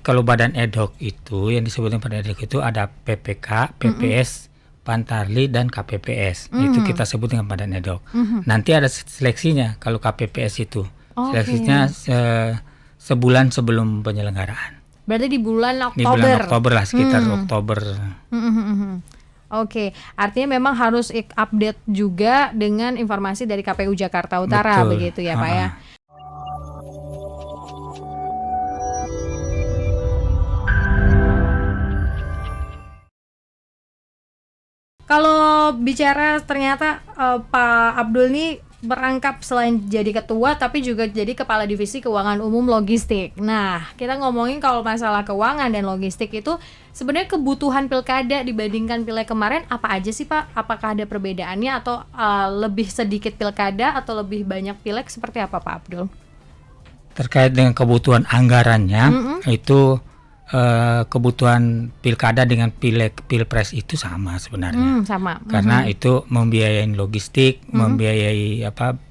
Kalau badan ad hoc itu yang disebutkan badan ad hoc itu ada PPK, PPS, Pantarli dan KPPS. Itu kita sebut dengan badan ad hoc. Nanti ada seleksinya kalau KPPS itu. Seleksinya sebulan sebelum penyelenggaraan. Berarti di bulan Oktober. Di bulan Oktober lah, sekitar Oktober. Oke, artinya memang harus update juga dengan informasi dari KPU Jakarta Utara. Betul. Begitu ya Pak ya. Kalau bicara ternyata Pak Abdul ini berangkap selain jadi ketua tapi juga jadi kepala divisi keuangan umum logistik. Nah, kita ngomongin kalau masalah keuangan dan logistik itu sebenarnya kebutuhan pilkada dibandingkan pileg kemarin apa aja sih Pak? Apakah ada perbedaannya atau lebih sedikit pilkada atau lebih banyak pileg, seperti apa Pak Abdul? Terkait dengan kebutuhan anggarannya itu kebutuhan pilkada dengan pilpres itu sama sebenarnya. Sama. Karena itu membiayai logistik, membiayai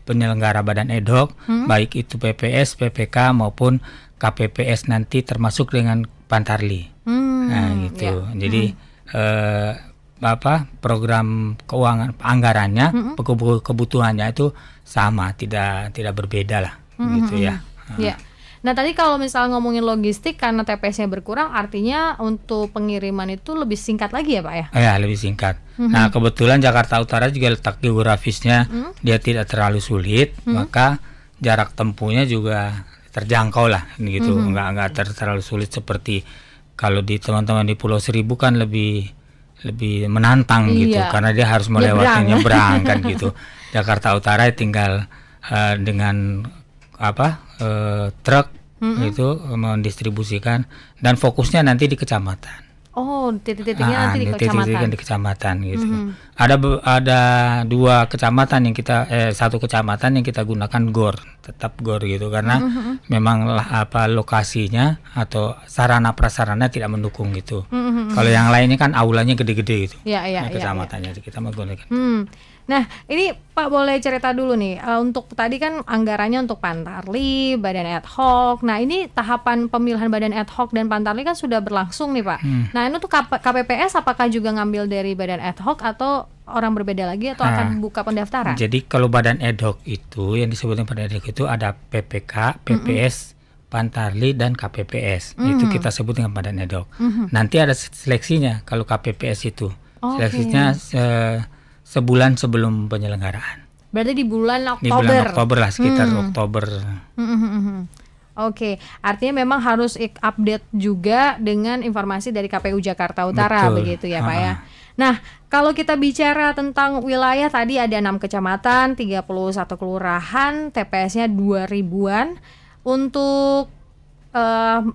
penyelenggara badan ad hoc, baik itu PPS, PPK maupun KPPS nanti termasuk dengan Pantarli. Nah gitu. Jadi program keuangan anggarannya, kebutuhannya itu sama, tidak berbeda lah, gitu ya. Nah tadi kalau misalnya ngomongin logistik karena TPS-nya berkurang, artinya untuk pengiriman itu lebih singkat lagi ya Pak ya? Ya, lebih singkat. Nah kebetulan Jakarta Utara juga letak geografisnya dia tidak terlalu sulit, maka jarak tempuhnya juga terjangkau lah, gitu. Nggak terlalu sulit seperti kalau di teman-teman di Pulau Seribu kan lebih menantang gitu, karena dia harus melewati nyebrang kan gitu. Jakarta Utara tinggal dengan truk itu mendistribusikan dan fokusnya nanti di kecamatan. Titik-titiknya nanti di kecamatan gitu. Ada dua kecamatan yang satu kecamatan yang kita gunakan tetap GOR gitu, karena memang lokasinya atau sarana prasarana tidak mendukung gitu. Kalau yang lainnya kan aulanya gede-gede gitu. Kecamatannya kita menggunakan. Nah ini Pak boleh cerita dulu nih, untuk tadi kan anggarannya untuk Pantarli, badan ad hoc. Nah ini tahapan pemilihan badan ad hoc dan Pantarli kan sudah berlangsung nih Pak. Nah ini untuk KPPS apakah juga ngambil dari badan ad hoc atau orang berbeda lagi atau akan buka pendaftaran? Jadi kalau badan ad hoc itu yang disebutkan badan ad hoc itu ada PPK, PPS, Pantarli dan KPPS. Itu kita sebut dengan badan ad hoc. Nanti ada seleksinya kalau KPPS itu. Seleksinya sebulan sebelum penyelenggaraan. Berarti di bulan Oktober. Di bulan Oktober lah, sekitar Oktober. Oke, artinya memang harus update juga dengan informasi dari KPU Jakarta Utara. Betul. Begitu ya Pak ya. Nah, kalau kita bicara tentang wilayah tadi ada 6 kecamatan, 31 kelurahan, TPS-nya 2000-an. Untuk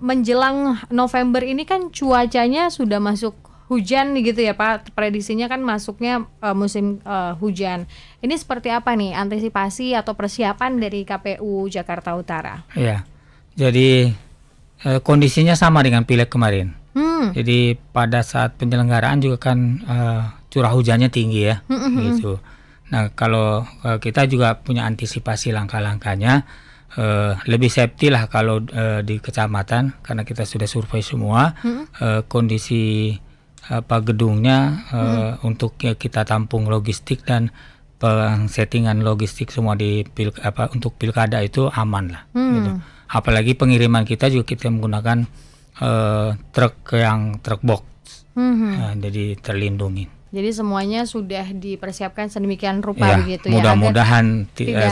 menjelang November ini kan cuacanya sudah masuk hujan gitu ya Pak, prediksinya kan masuknya musim hujan. Ini seperti apa nih antisipasi atau persiapan dari KPU Jakarta Utara? Ya, jadi kondisinya sama dengan pileg kemarin. Jadi pada saat penyelenggaraan juga kan curah hujannya tinggi ya, gitu. Nah kalau kita juga punya antisipasi langkah-langkahnya, lebih safety lah kalau di kecamatan, karena kita sudah survei semua kondisi gedungnya untuk kita tampung logistik dan settingan logistik semua untuk pilkada itu aman lah. Gitu. Apalagi pengiriman kita juga kita menggunakan truk box, jadi terlindungi. Jadi semuanya sudah dipersiapkan sedemikian rupa begitu ya. Mudah-mudahan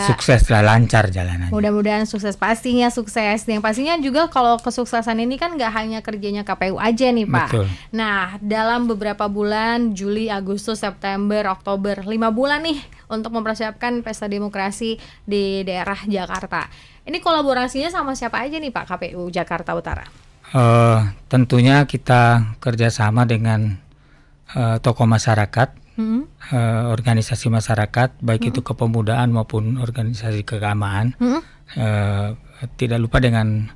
sukses lah, lancar jalanannya. Mudah-mudahan sukses, pastinya sukses. Yang pastinya juga kalau kesuksesan ini kan nggak hanya kerjanya KPU aja nih Pak. Betul. Nah dalam beberapa bulan, Juli, Agustus, September, Oktober, 5 bulan nih untuk mempersiapkan pesta demokrasi di daerah Jakarta. Ini kolaborasinya sama siapa aja nih Pak KPU Jakarta Utara? Tentunya kita kerjasama dengan tokoh masyarakat, organisasi masyarakat, baik itu kepemudaan maupun organisasi keagamaan. Tidak lupa dengan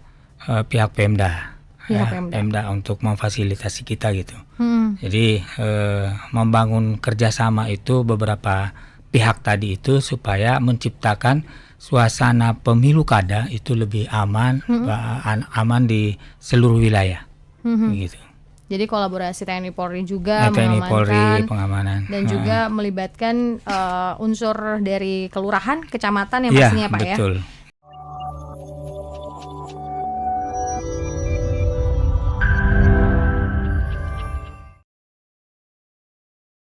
pihak Pemda, Pemda untuk memfasilitasi kita gitu. Jadi membangun kerjasama itu beberapa pihak tadi itu supaya menciptakan suasana pemilu kada itu lebih aman, aman di seluruh wilayah, gitu. Jadi kolaborasi TNI Polri juga TNI Polri mengamankan pengamanan dan juga melibatkan unsur dari kelurahan, kecamatan yang Iya, pastinya Pak betul. ya.